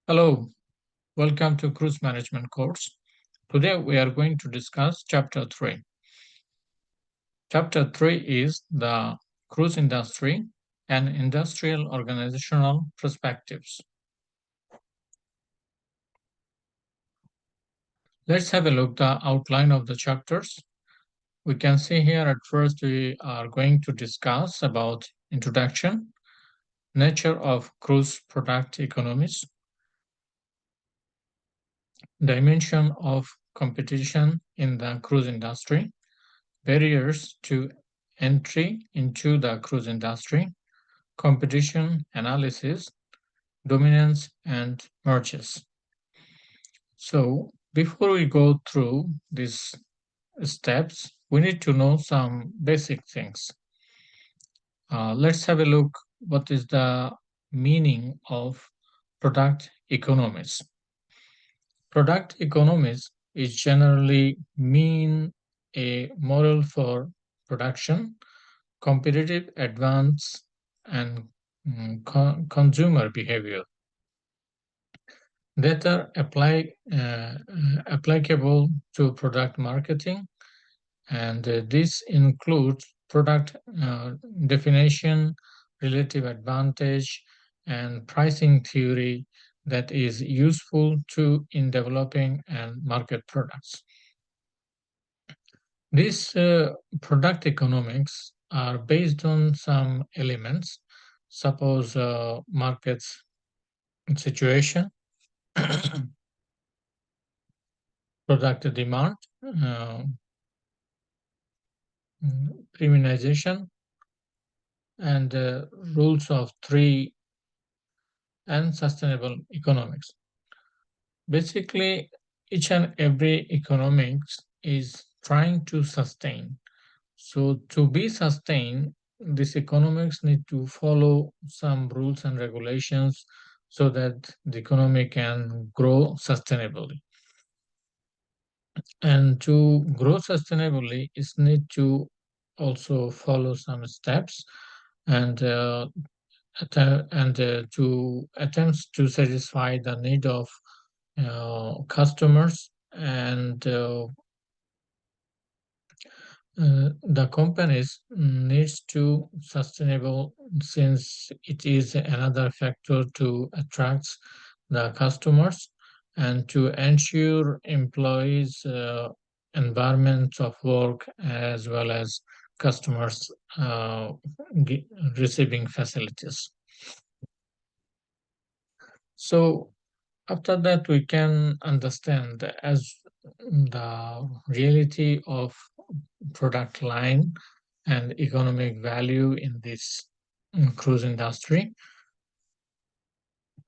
Hello, welcome to Cruise Management course. Today we are going to discuss Chapter 3. Chapter 3 is the cruise industry and industrial organizational perspectives. Let's have a look at the outline of the chapters. We can see here at first we are going to discuss about introduction, nature of cruise product economies, dimension of competition in the cruise industry, barriers to entry into the cruise industry, competition analysis, dominance, and mergers. So, before we go through these steps, we need to know some basic things. Let's have a look what is the meaning of product economies. Product economies is generally mean a model for production, competitive advance, and consumer behavior that are applicable to product marketing, and this includes product definition, relative advantage, and pricing theory that is useful to in developing and market products. These product economics are based on some elements, suppose markets situation, product demand, uh, premiumization, and rules of three, and sustainable economics. Basically, each and every economics is trying to sustain. So, to be sustained, these economics need to follow some rules and regulations so that the economy can grow sustainably. And to grow sustainably, it need to also follow some steps and to attempts to satisfy the need of customers and the companies needs to sustainable since it is another factor to attract the customers and to ensure employees environment of work as well as customers uh, receiving facilities. So after that we can understand as the reality of product line and economic value in this cruise industry.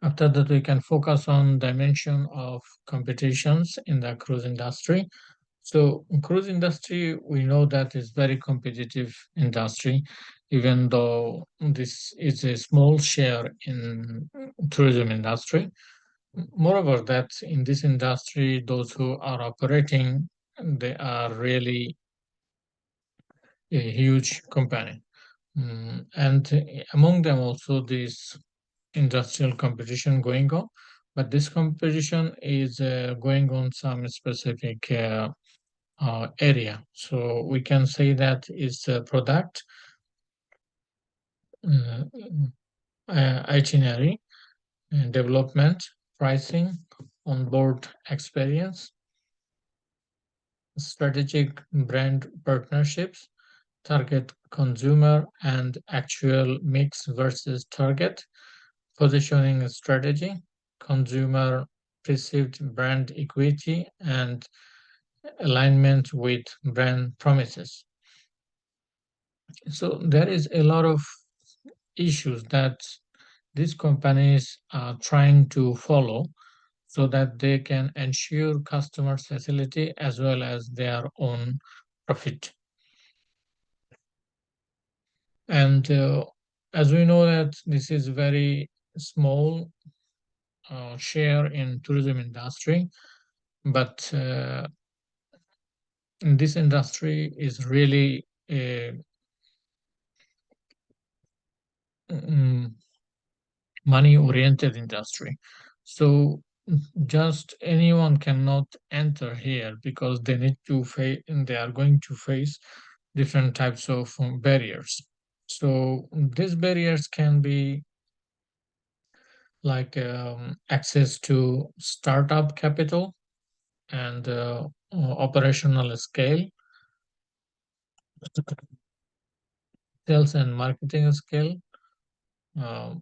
After that, we can focus on dimension of competitions in the cruise industry. So, cruise industry, we know that is very competitive industry, even though this is a small share in tourism industry. Moreover, that in this industry, those who are operating, they are really a huge company. And among them also this industrial competition going on, but this competition is going on some specific area. So we can say that is product uh, itinerary, development, pricing, onboard experience, strategic brand partnerships, target consumer and actual mix versus target, positioning strategy, consumer perceived brand equity, and alignment with brand promises. So there is a lot of issues that these companies are trying to follow so that they can ensure customers' facility as well as their own profit. And as we know that this is very small share in tourism industry, but this industry is really a money oriented industry. So just anyone cannot enter here because they are going to face different types of barriers. So these barriers can be like access to startup capital and operational scale, sales and marketing skill,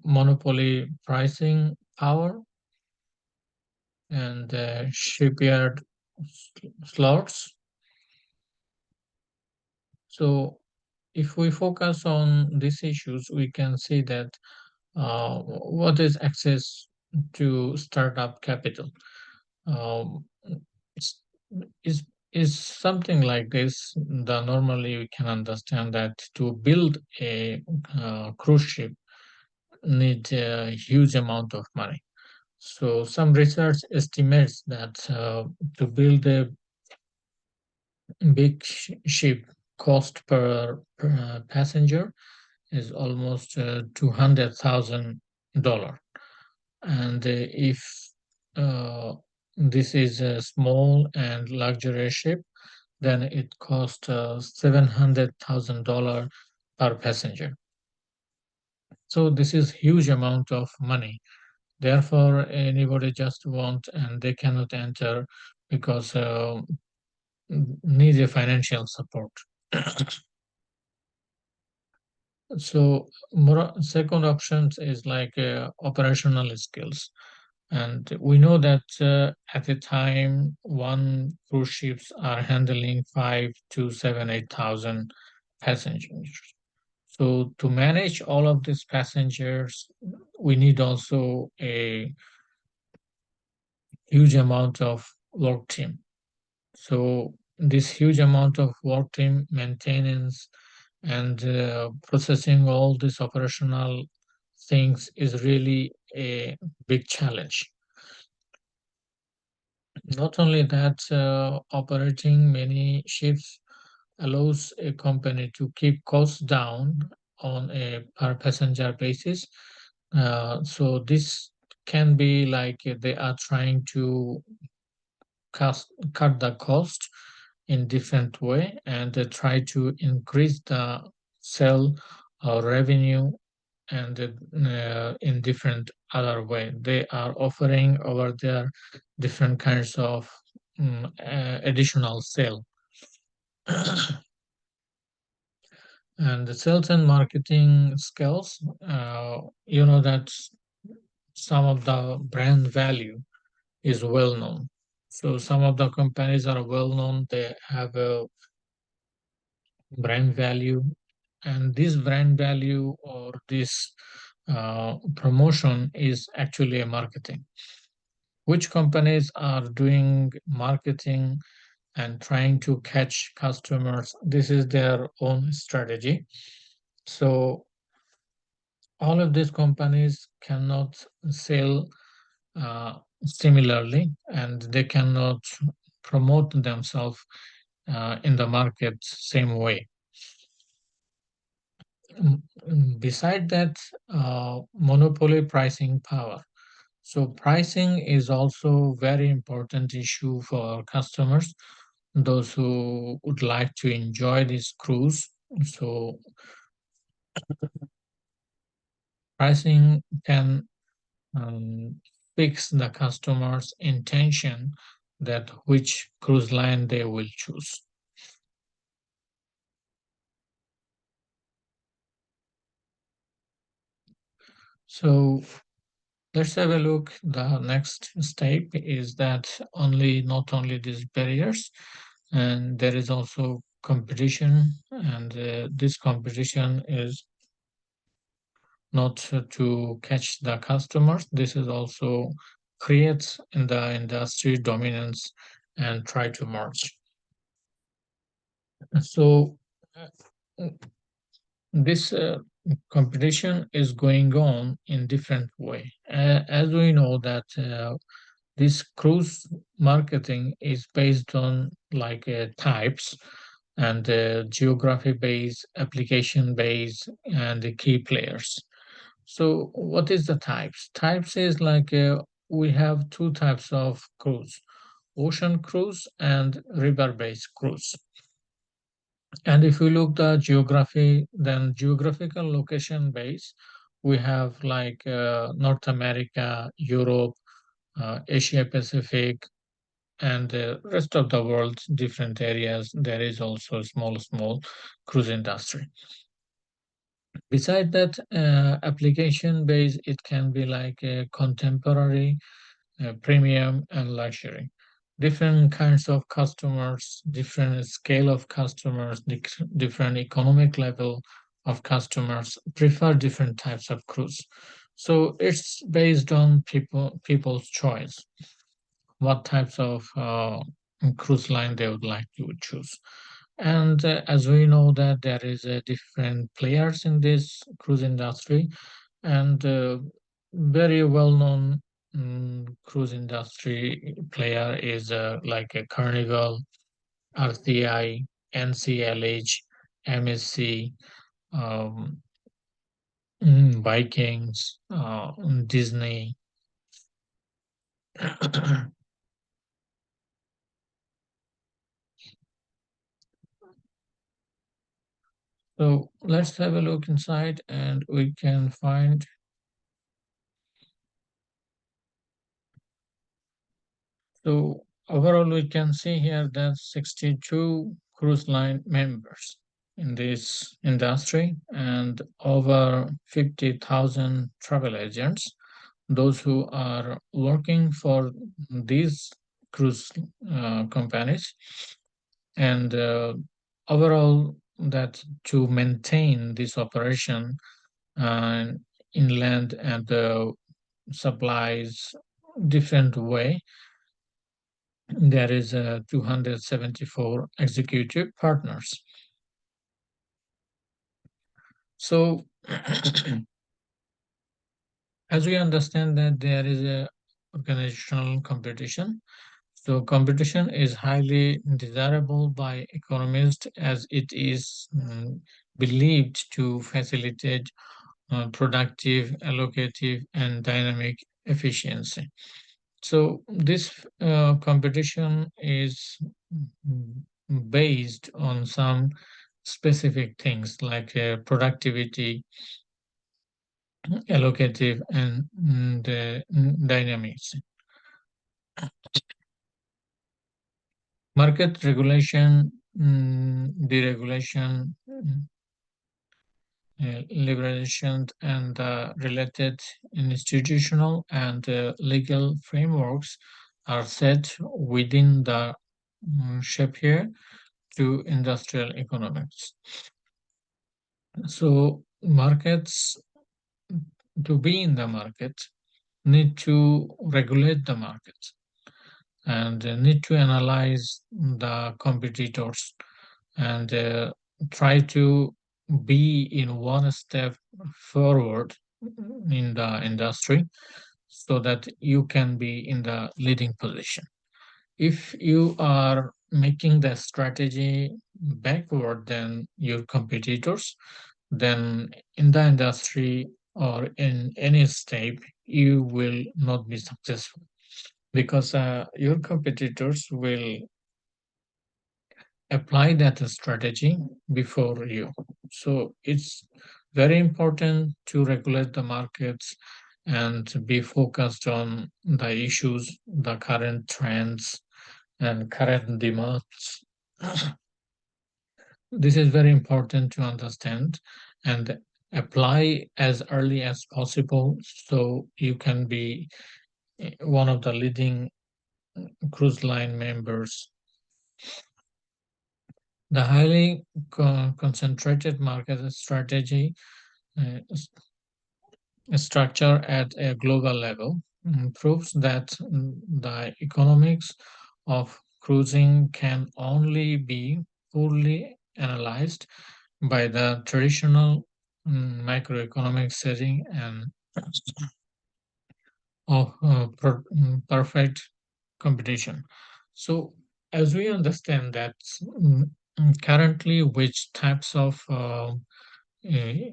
monopoly pricing power, and shipyard slots. So if we focus on these issues, we can see that what is access to startup capital. Um, is is is something like this. The normally we can understand that to build a cruise ship need a huge amount of money. So some research estimates that to build a big ship cost per passenger is almost $200,000. And if uh, this is a small and luxurious ship, then it costs $700,000 per passenger. So this is huge amount of money. Therefore, anybody just want and they cannot enter because need a financial support. So second options is like operational skills. And we know that at a time, one cruise ships are handling 5 to 7, 8,000 passengers. So to manage all of these passengers, we need also a huge amount of work team. So this huge amount of work team maintenance and processing all these operational things is really a big challenge. Not only that, operating many ships allows a company to keep costs down on a per passenger basis. So this can be like they are trying to cut the cost in different way and they try to increase the sell or revenue and in different other way they are offering over there different kinds of additional sale. And the sales and marketing skills, you know that some of the brand value is well known. So some of the companies are well known, they have a brand value, and this brand value or this promotion is actually a marketing. Which companies are doing marketing and trying to catch customers? This is their own strategy. So all of these companies cannot sell similarly and they cannot promote themselves in the market same way. Beside that, monopoly pricing power. So pricing is also very important issue for customers, those who would like to enjoy this cruise. So pricing can fix the customer's intention that which cruise line they will choose. So let's have a look. The next step is that not only these barriers, and there is also competition, and this competition is not to catch the customers. This is also creates in the industry dominance and try to merge. So uh, this competition is going on in different way. As we know that this cruise marketing is based on like types and geography based, application based, and the key players. So what is the types? Types is like we have two types of cruise: ocean cruise and river-based cruise. And if we look the geography, then geographical location base, we have like North America, Europe, Asia Pacific, and the rest of the world, different areas. There is also small cruise industry. Beside that, application base, it can be like a contemporary, premium, and luxury. Different kinds of customers, different scale of customers, different economic level of customers prefer different types of cruise. So it's based on people's choice, what types of cruise line they would like to choose. And as we know that there is different players in this cruise industry, and very well-known cruise industry player is like a Carnival, RCI, NCLH, MSC, um, Vikings, Disney. So let's have a look inside and we can find. So overall, we can see here that 62 cruise line members in this industry and over 50,000 travel agents, those who are working for these cruise companies. And overall, that to maintain this operation uh, inland and supplies different way, there is 274 executive partners. So, as we understand that there is a organizational competition, so competition is highly desirable by economists as it is believed to facilitate productive, allocative, and dynamic efficiency. So this competition is mm, based on some specific things like productivity, allocative, and the dynamics. Market regulation, deregulation, liberalization, and the related institutional and legal frameworks are set within the shape here to industrial economics. So markets, to be in the market, need to regulate the market and need to analyze the competitors and try to be in one step forward in the industry so that you can be in the leading position. If you are making the strategy backward than your competitors, then in the industry or in any step, you will not be successful because your competitors will apply that strategy before you. So it's very important to regulate the markets and be focused on the issues, the current trends, and current demands. This is very important to understand and apply as early as possible so you can be one of the leading cruise line members. The highly concentrated market strategy structure at a global level proves that the economics of cruising can only be fully analyzed by the traditional macroeconomic setting and of perfect competition. So, as we understand that currently which types of eh,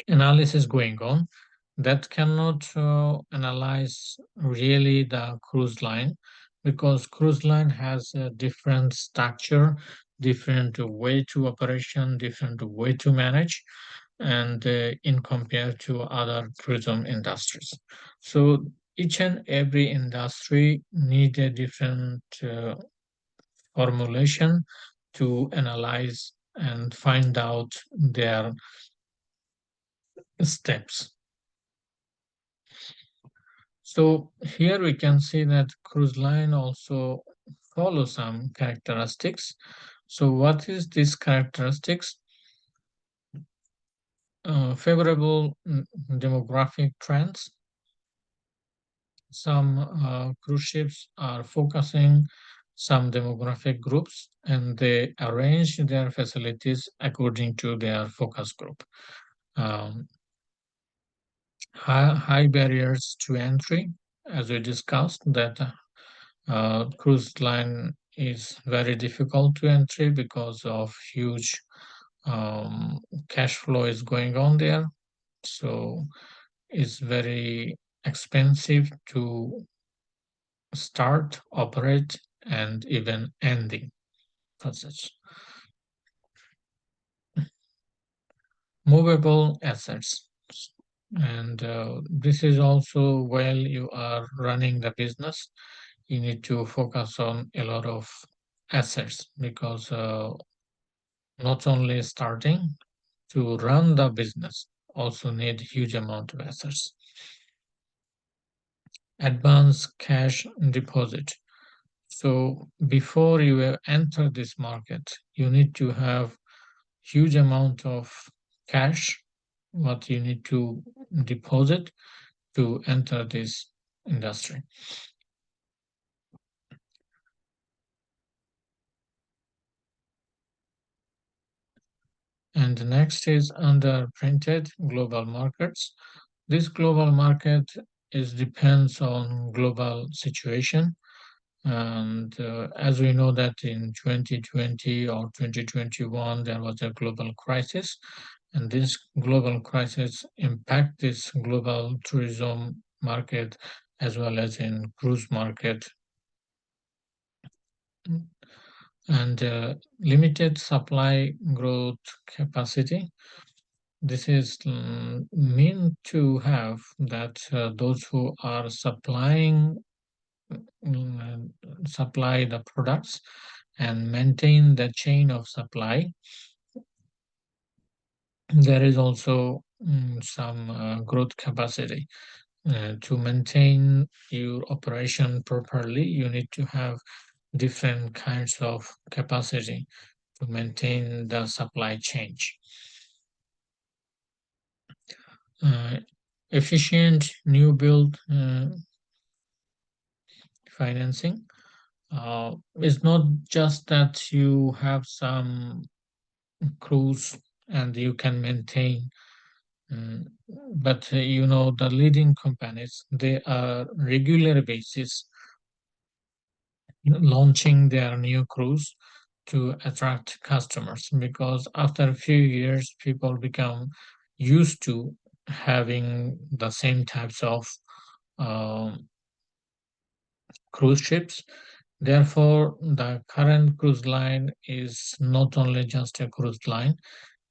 analysis going on, that cannot analyze really the cruise line, because cruise line has a different structure, different way to operation, different way to manage, and in compared to other tourism industries. So each and every industry need a different formulation to analyze and find out their steps. So here we can see that cruise line also follow some characteristics. So what is these characteristics? Favorable demographic trends. Some cruise ships are focusing some demographic groups, and they arrange their facilities according to their focus group. Um, high barriers to entry, as we discussed, that cruise line is very difficult to enter because of huge um, cash flow is going on there. So it's very expensive to start, operate, and even ending as such. Movable assets. And this is also while you are running the business, you need to focus on a lot of assets, because not only starting, to run the business also need huge amount of assets. Advance cash deposit. So before you enter this market, you need to have huge amount of cash what you need to deposit to enter this industry. And the next is under printed global markets. This global market is depends on global situation. And as we know that in 2020 or 2021, there was a global crisis, and this global crisis impact this global tourism market as well as in cruise market, and limited supply growth capacity. This is mean to have that those who are mm, supply the products and maintain the chain of supply. There is also some growth capacity. To maintain your operation properly, you need to have different kinds of capacity to maintain the supply chain. Uh, Efficient new build financing is not just that you have some cruise and you can maintain. Mm, but the leading companies, they are regular basis launching their new cruise to attract customers, because after a few years people become used to having the same types of um, cruise ships. Therefore, the current cruise line is not only just a cruise line,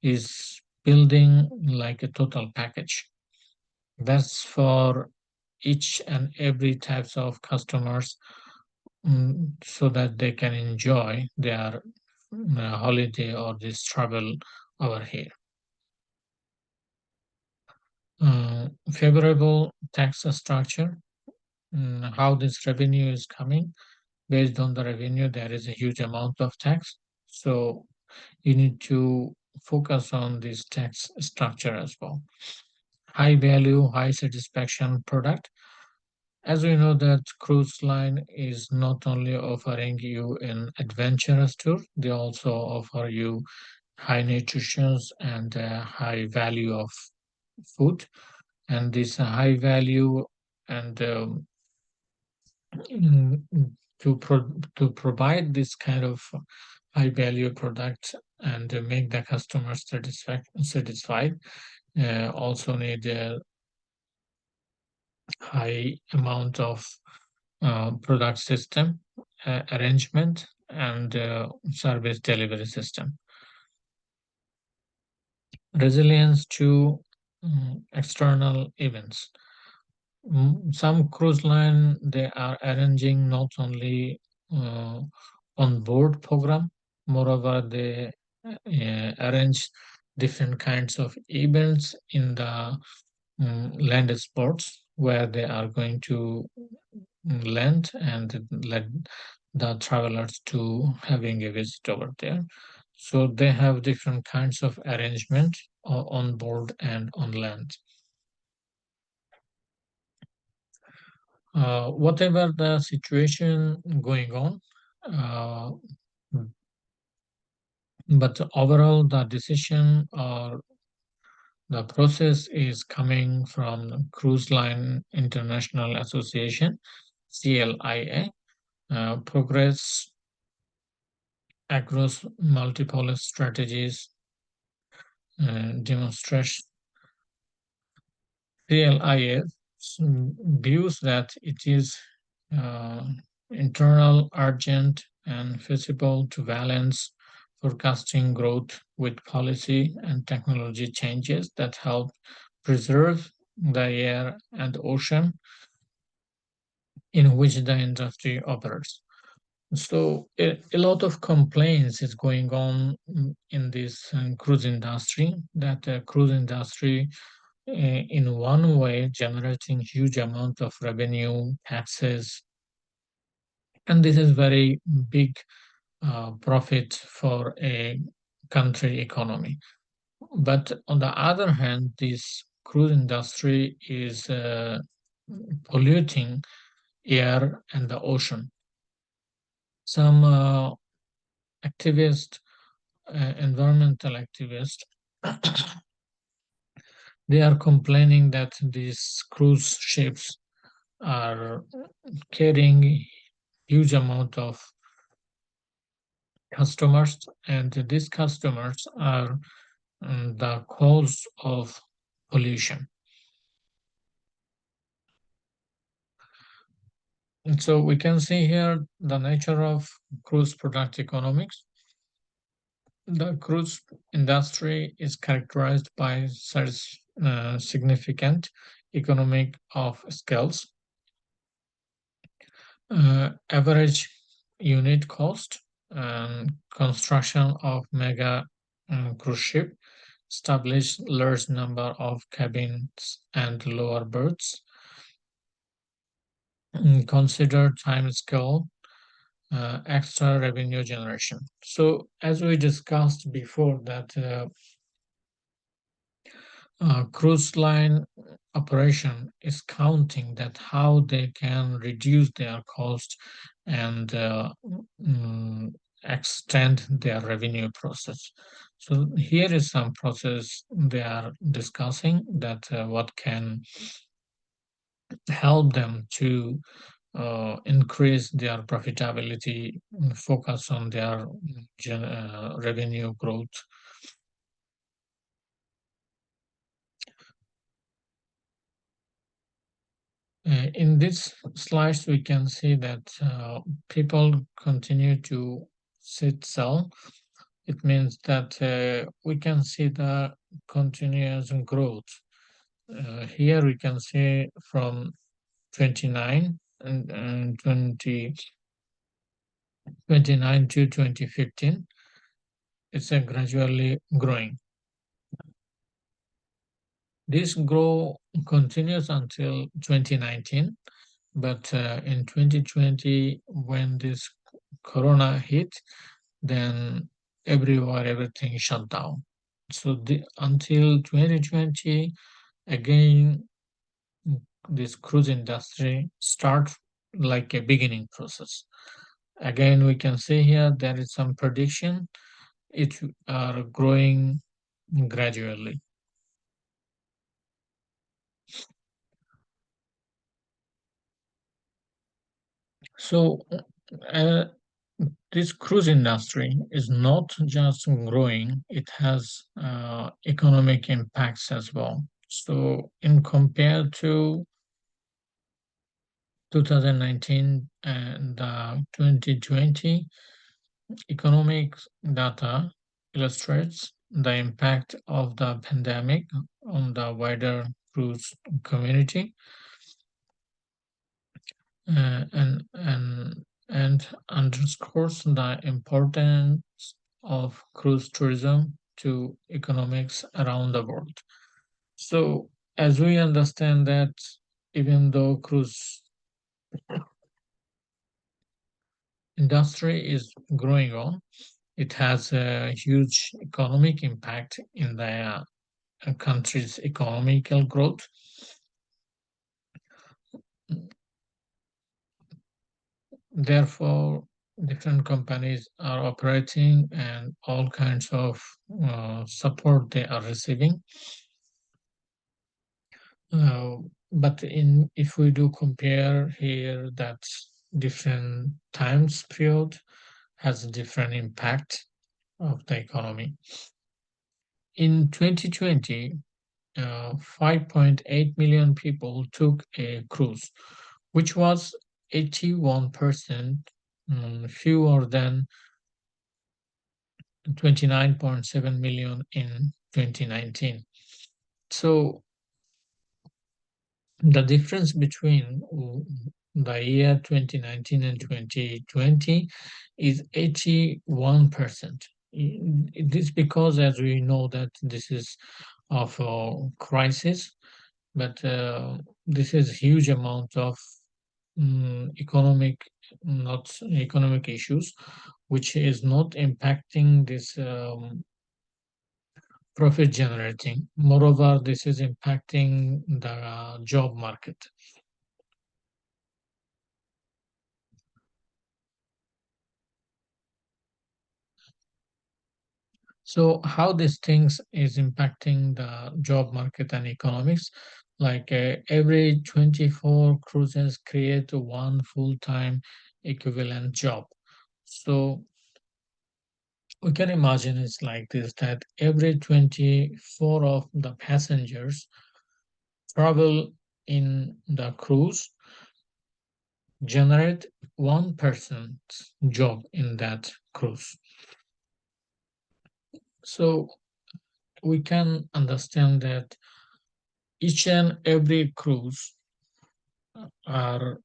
is building like a total package. That's for each and every types of customers, so that they can enjoy their holiday or this travel over here. Favorable tax structure, how this revenue is coming. Based on the revenue, there is a huge amount of tax. So you need to focus on this tax structure as well. High value, high satisfaction product. As we know that cruise line is not only offering you an adventurous tour, they also offer you high nutrition and high value of food. And this high value and mm, to provide this kind of high value product and make the customer satisfied, also need high amount of product system arrangement and service delivery system. Resilience to external events. Some cruise line they are arranging not only uh, on board program, moreover they arrange different kinds of events in the land sports where they are going to land and let the travelers to having a visit over there. So they have different kinds of arrangement on board and on land. Whatever the situation going on, uh, but overall the decision or the process is coming from Cruise Line International Association, CLIA. Progress across multiple strategies demonstrates CLIA views that it is uh, internal, urgent, and feasible to balance forecasting growth with policy and technology changes that help preserve the air and ocean in which the industry operates. So a lot of complaints is going on in this cruise industry that cruise industry in one way generating huge amount of revenue taxes, and this is very big profit for a country economy. But on the other hand, this cruise industry is polluting air and the ocean. Some activists, environmental activists, they are complaining that these cruise ships are carrying huge amount of customers, and these customers are the cause of pollution. And so we can see here the nature of cruise product economics. The cruise industry is characterized by such significant economic of scales. Average unit cost and construction of mega cruise ship establish large number of cabins and lower berths. Consider time scale, extra revenue generation. So as we discussed before that cruise line operation is counting that how they can reduce their cost and mm, extend their revenue process. So here is some process they are discussing that what can help them to increase their profitability, focus on their revenue growth. In this slides, we can see that people continue to sit sell. It means that we can see the continuous growth. Here we can see from 29 and 29 to 2015, it's a gradually growing. This growth continues until 2019, but in 2020, when this corona hit, then everywhere everything shut down. So until 2020, again, this cruise industry start like a beginning process. Again, we can see here there is some prediction. It are growing gradually. So uh, this cruise industry is not just growing, it has economic impacts as well. So in compared to 2019 and 2020 economic data illustrates the impact of the pandemic on the wider cruise community, uh, and and and underscores the importance of cruise tourism to economics around the world. So, as we understand that even though cruise industry is growing on, it has a huge economic impact in the country's economical growth. Therefore, different companies are operating and all kinds of support they are receiving. Uh, but in if we do compare here, that different times period has a different impact of the economy. In 2020, 5.8 million people took a cruise, which was 81% fewer than 29.7 million in 2019. So the difference between the year 2019 and 2020 is 81%. It is because, as we know, that this is of a crisis, but this is huge amount of economic, not economic issues, which is not impacting this profit generating. Moreover, this is impacting the job market. So how these things is impacting the job market and economics? Like every 24 cruises create one full-time equivalent job. So we can imagine it's like this, that every 24 of the passengers travel in the cruise generate one person's job in that cruise. So we can understand that each and every cruise are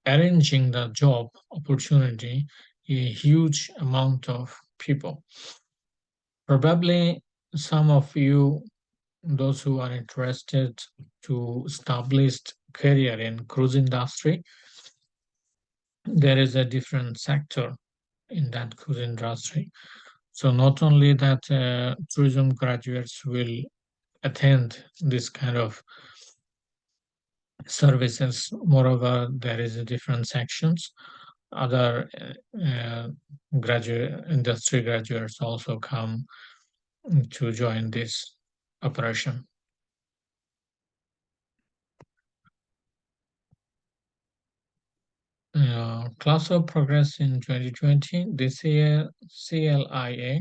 arranging the job opportunity a huge amount of people. Probably some of you, those who are interested to establish career in cruise industry, there is a different sector in that cruise industry. So not only that tourism graduates will attend this kind of services, moreover, there is a different sections. Other graduate industry graduates also come to join this operation. Class of progress in 2020, this year CLIA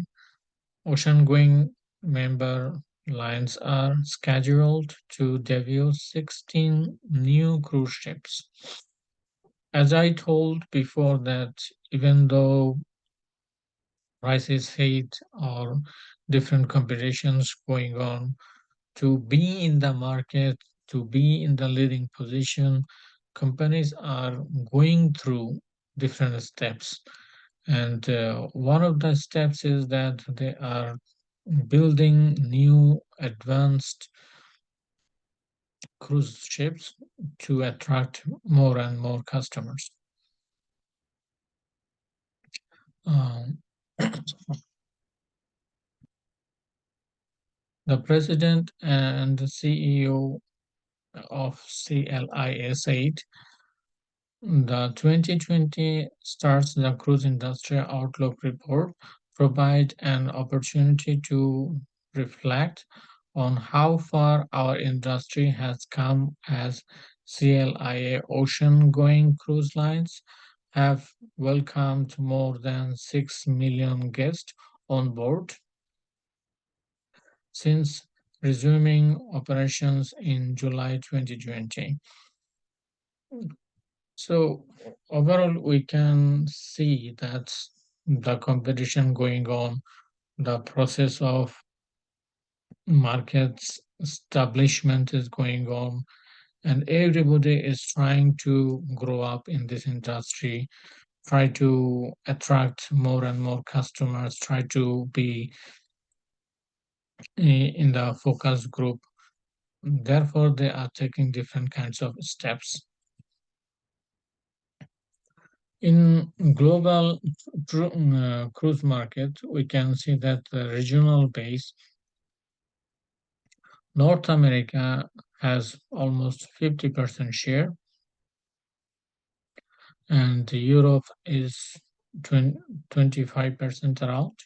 ocean-going member lines are scheduled to debut 16 new cruise ships. As I told before that even though prices hit or different competitions going on, to be in the market, to be in the leading position, companies are going through different steps. And one of the steps is that they are building new advanced cruise ships to attract more and more customers. Um, the president and the CEO of CLIA said the 2020 Starts the Cruise Industry Outlook report provide an opportunity to reflect on how far our industry has come as CLIA ocean-going cruise lines have welcomed more than 6 million guests on board since resuming operations in July 2020. So overall, we can see that the competition going on, the process of markets establishment is going on, and everybody is trying to grow up in this industry, try to attract more and more customers, try to be in the focus group. Therefore, they are taking different kinds of steps. In global cruise market, we can see that the regional base, North America has almost 50% share, and Europe is 25% around.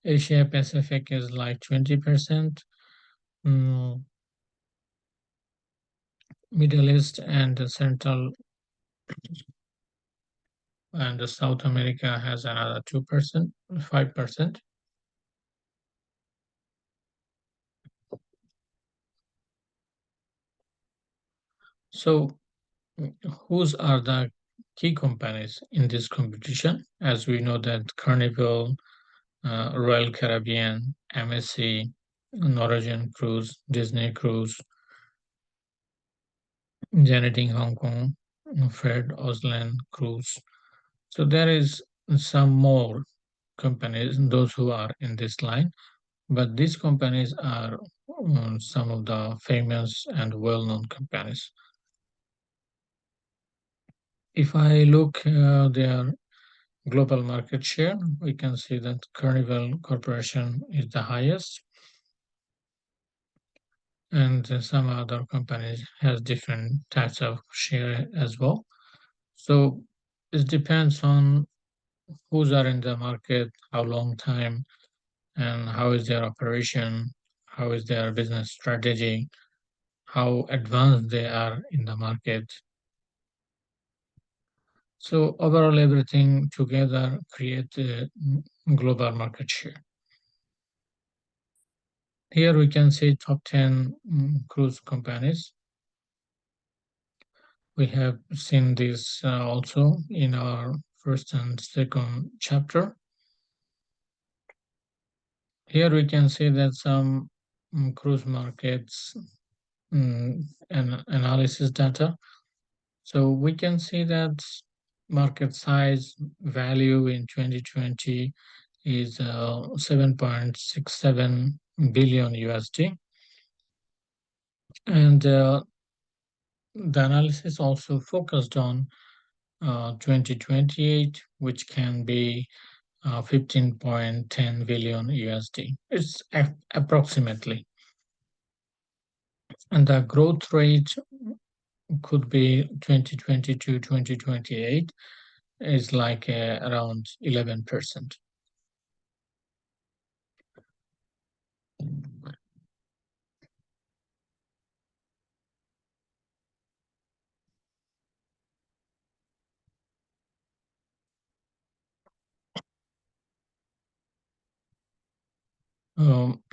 Asia Pacific is like 20%. Mm, Middle East and the Central and the South America has another 2%, 5%. So, whose are the key companies in this competition? As we know that Carnival, Royal Caribbean, MSC, Norwegian Cruise, Disney Cruise, Janeting Hong Kong, Fred Osland Cruise. So there is some more companies, those who are in this line, but these companies are some of the famous and well-known companies. If I look their global market share, we can see that Carnival Corporation is the highest, and some other companies has different types of share as well. So it depends on who's are in the market, how long time, and how is their operation, how is their business strategy, how advanced they are in the market. So overall, everything together create the global market share. Here we can see top 10 cruise companies. We have seen this also in our first and second chapter. Here we can see that some cruise markets and analysis data. So we can see that market size value in 2020 is 7.67 billion USD. And the analysis also focused on 2028, which can be 15.10 billion USD. It's approximately. And the growth rate could be 2020 to 2028 is like around 11%.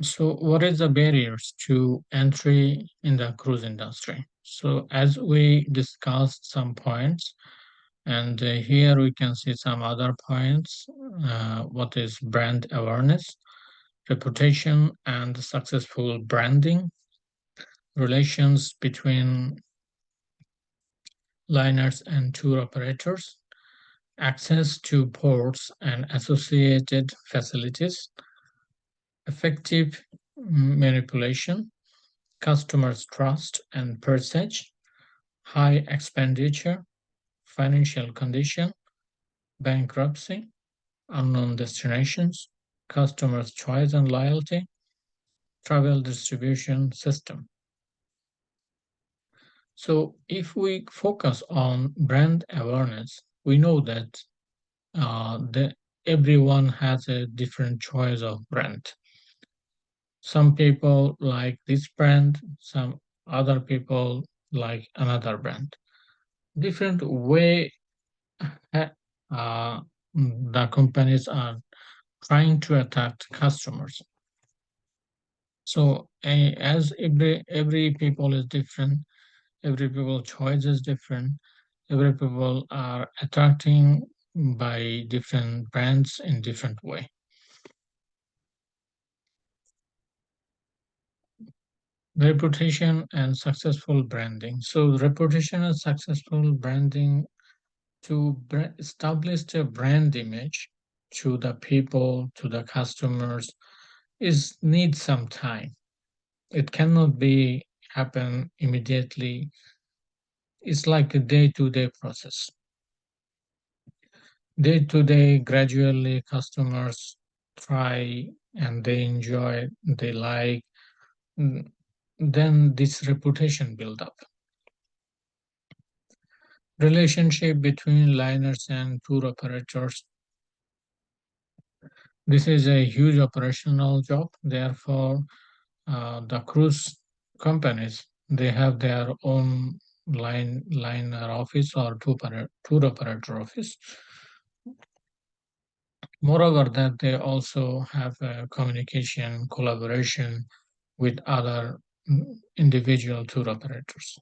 So what is the barriers to entry in the cruise industry? So as we discussed some points, and here we can see some other points. What is brand awareness, reputation and successful branding, relations between liners and tour operators, access to ports and associated facilities, effective manipulation, customers' trust and prestige, high expenditure, financial condition, bankruptcy, unknown destinations, customers' choice and loyalty, travel distribution system. So, if we focus on brand awareness, we know that everyone has a different choice of brand. Some people like this brand, some other people like another brand. Different way uh, the companies are trying to attract customers. So as every people is different, every people choice is different, every people are attracting by different brands in different way. Reputation and successful branding. So reputation and successful branding to establish a brand image to the people, to the customers is needs some time. It cannot be happen immediately. It's like a day-to-day process. Day to day, gradually, customers try and they enjoy, they like, mm, then this reputation build up. Relationship between liners and tour operators. This is a huge operational job. Therefore, the cruise companies they have their own liner office or tour operator office. Moreover, that they also have communication, collaboration with other individual tour operators.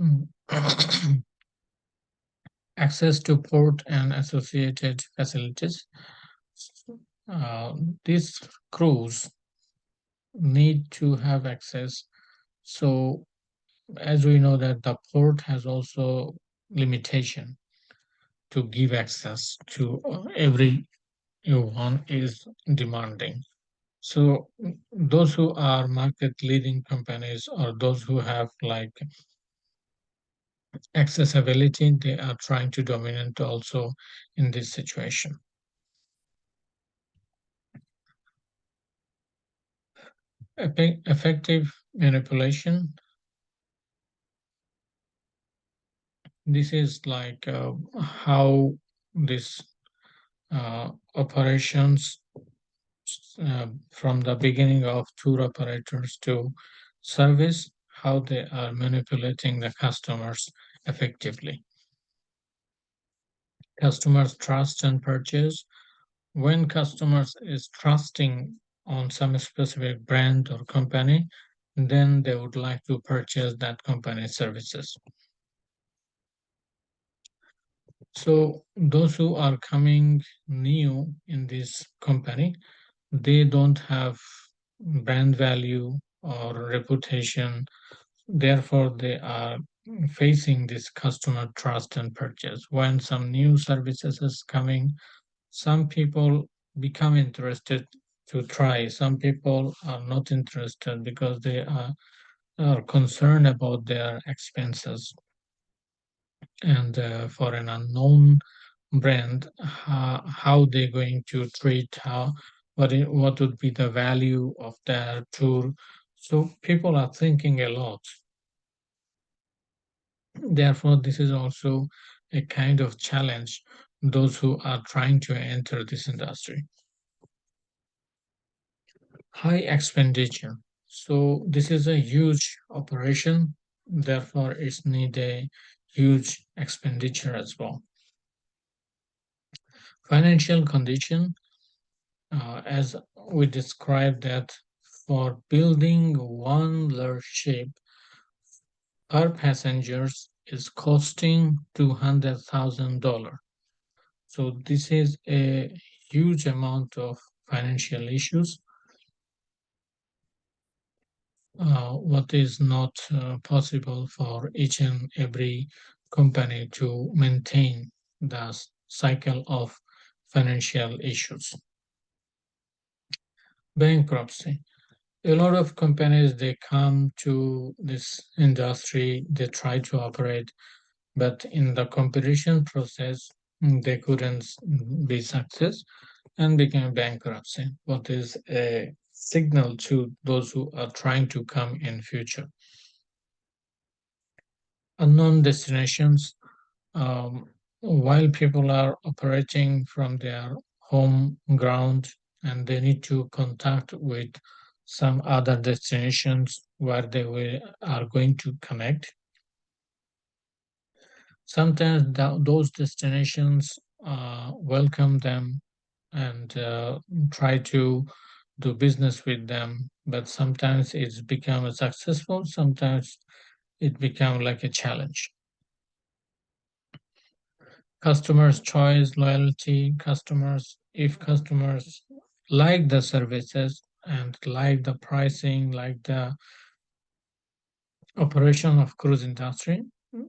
Mm. Access to port and associated facilities. Uh, these crews need to have access. So, as we know that the port has also limitation to give access to everyone is demanding. So those who are market leading companies or those who have like accessibility, they are trying to dominate also in this situation. Effective manipulation. This is like how this operations from the beginning of tour operators to service, how they are manipulating the customers effectively. Customers trust and purchase. When customers is trusting on some specific brand or company, then they would like to purchase that company's services. So those who are coming new in this company, they don't have brand value or reputation. Therefore, they are facing this customer trust and purchase. When some new services is coming, some people become interested to try. Some people are not interested because they are concerned about their expenses. And for an unknown brand, how they're going to treat, what would be the value of their tour. So people are thinking a lot. Therefore, this is also a kind of challenge those who are trying to enter this industry. High expenditure. So this is a huge operation, therefore it's need a huge expenditure as well. Financial condition, as we described that for building one large ship per passengers is costing $200,000. So this is a huge amount of financial issues, what is not possible for each and every company to maintain the cycle of financial issues. Bankruptcy. A lot of companies they come to this industry, they try to operate, but in the competition process, they couldn't be success and became bankruptcy. What is a signal to those who are trying to come in future? Unknown destinations. While people are operating from their home ground and they need to contact with some other destinations where are going to connect. Sometimes those destinations welcome them and try to do business with them. But sometimes it's become successful, sometimes it become like a challenge. Customers choice, loyalty, customers, if customers like the services and like the pricing, like the operation of cruise industry,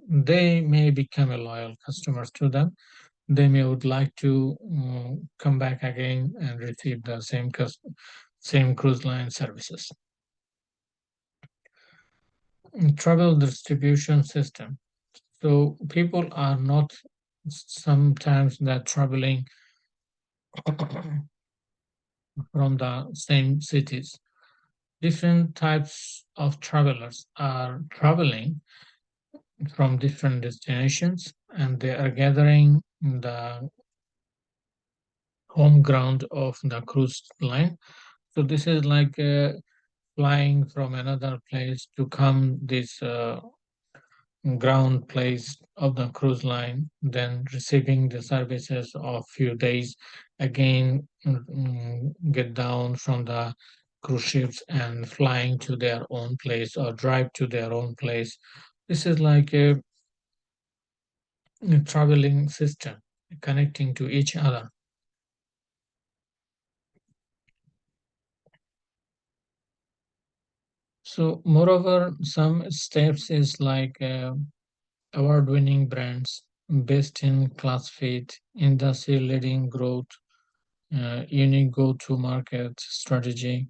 they may become a loyal customers to them. They may would like to come back again and receive the same cruise line services. Travel distribution system. So people are not sometimes that traveling from the same cities. Different types of travelers are traveling from different destinations, and they are gathering in the home ground of the cruise line. So this is like flying from another place to come this ground place of the cruise line, then receiving the services of few days, again get down from the cruise ships and flying to their own place or drive to their own place. This is like a traveling system connecting to each other. So moreover, some steps is like award-winning brands, best-in-class fit, industry-leading growth, unique go-to-market strategy,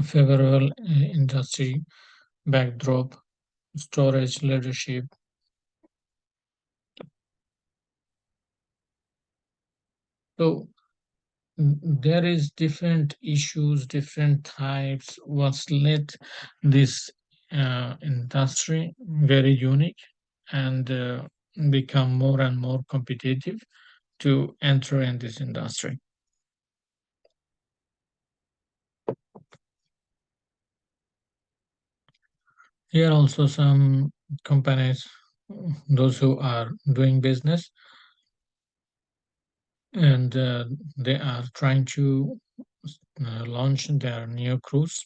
favorable industry backdrop, storage leadership. So there is different issues, different types. What's led this industry very unique and become more and more competitive to enter in this industry. Here also some companies, those who are doing business, and they are trying to launch their new cruise.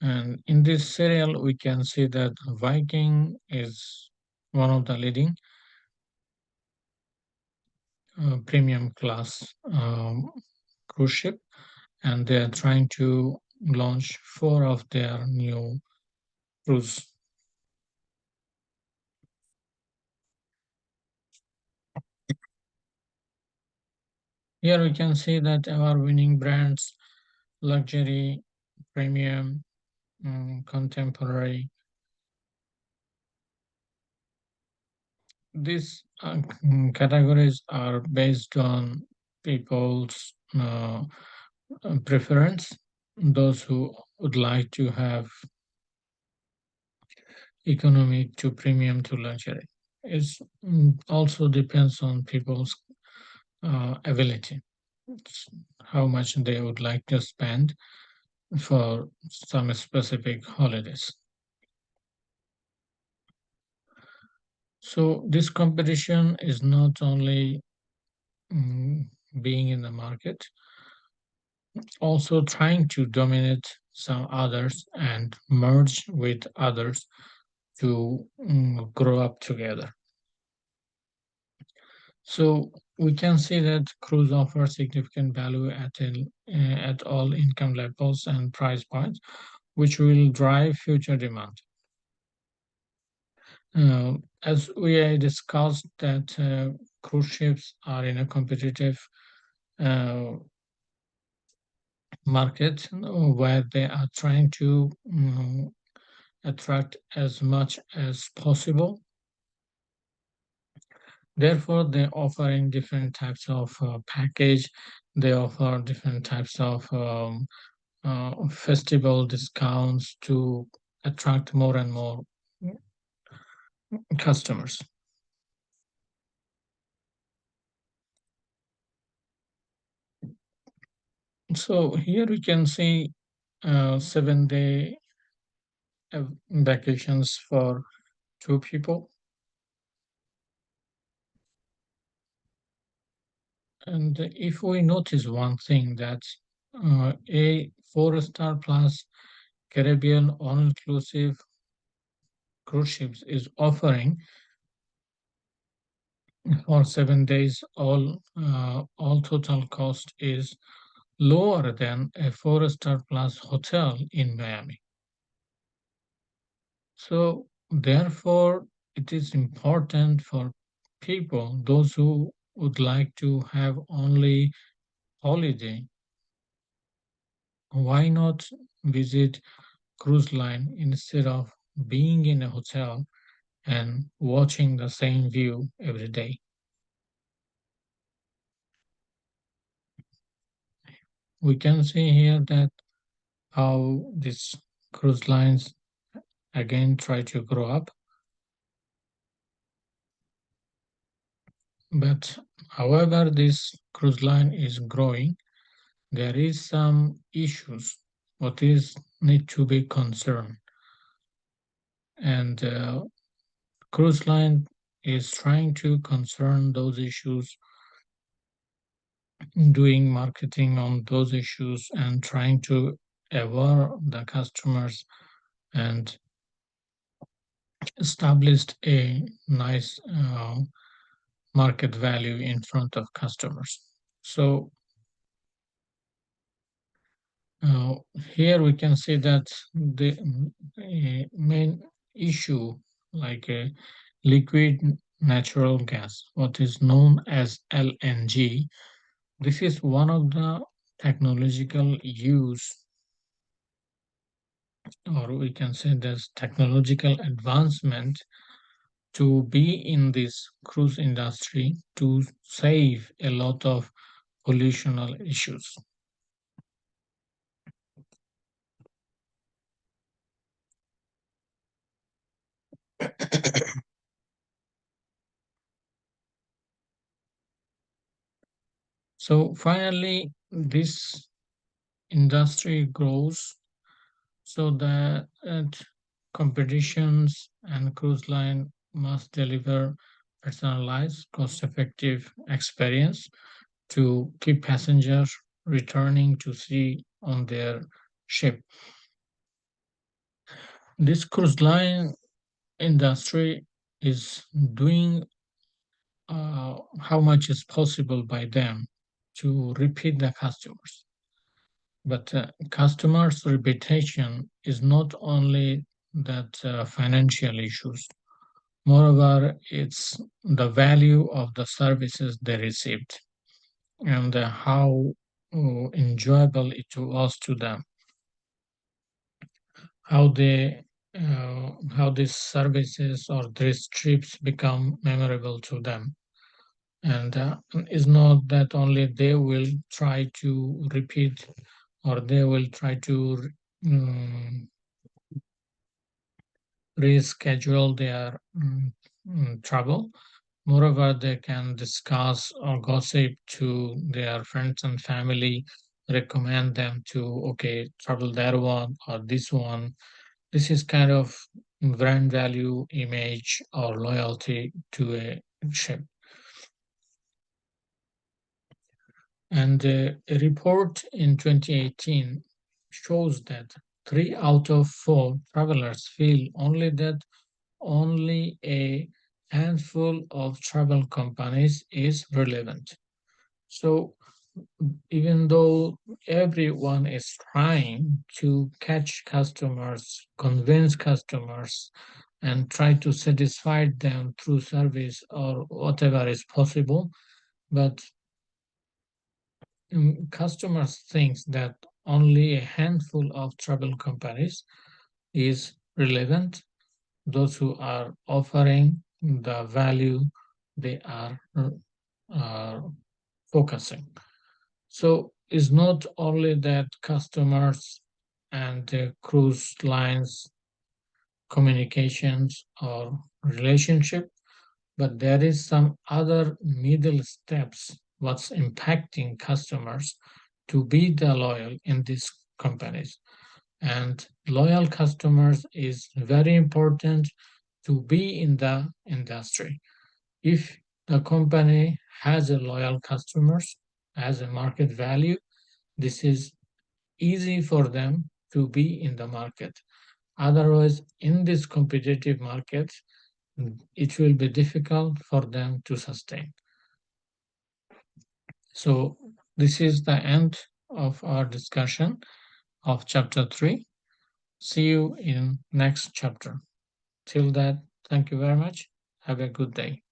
And in this serial, we can see that Viking is one of the leading premium class cruise ship, and they are trying to launch four of their new cruise. Here we can see that our winning brands, luxury, premium, contemporary. These categories are based on people's preference. Those who would like to have economy to premium to luxury. It also depends on people's ability, it's how much they would like to spend for some specific holidays. So this competition is not only mm, being in the market, also trying to dominate some others and merge with others to grow up together. So we can see that cruise offers significant value at all income levels and price points, which will drive future demand. As we discussed that cruise ships are in a competitive uh, market where they are trying to attract as much as possible. Therefore, they offering different types of package. They offer different types of festival discounts to attract more and more customers. So here we can see 7 day vacations for two people, And if we notice one thing that a four-star plus Caribbean all-inclusive cruise ships is offering for 7 days, all total cost is lower than a four-star plus hotel in Miami. So therefore, it is important for people, those who would like to have only holiday, why not visit cruise line instead of being in a hotel and watching the same view every day? We can see here that how these cruise lines again try to grow up, but however this cruise line is growing, there is some issues what is need to be concerned, and cruise line is trying to concern those issues, doing marketing on those issues and trying to aware the customers and established a nice market value in front of customers. So uh, here we can see that the main issue, like liquid natural gas, what is known as LNG, this is one of the technological use, or we can say there's technological advancement to be in this cruise industry to save a lot of pollutional issues. So finally, this industry grows so that competitions and cruise line must deliver personalized, cost-effective experience to keep passengers returning to sea on their ship. This cruise line industry is doing how much is possible by them to repeat the customers. But customers' reputation is not only that financial issues. Moreover, it's the value of the services they received and how enjoyable it was to them, how they how these services or these trips become memorable to them. And it's not that only they will try to repeat or they will try to um, reschedule their travel. Moreover, they can discuss or gossip to their friends and family, recommend them to, okay, travel that one or this one. This is kind of brand value, image, or loyalty to a ship. And a report in 2018 shows that 3 out of 4 travelers feel only a handful of travel companies is relevant. So even though everyone is trying to catch customers, convince customers, and try to satisfy them through service or whatever is possible, but customers think that only a handful of travel companies is relevant, those who are offering the value they are focusing. So it's not only that customers and the cruise lines communications or relationship, but there is some other middle steps what's impacting customers to be the loyal in these companies. And loyal customers is very important to be in the industry. If The company has a loyal customers, has a market value. This is easy for them to be in the market. Otherwise, in this competitive market, it will be difficult for them to sustain. So this is the end of our discussion of chapter 3. See you in next chapter. Till that, thank you very much. Have a good day.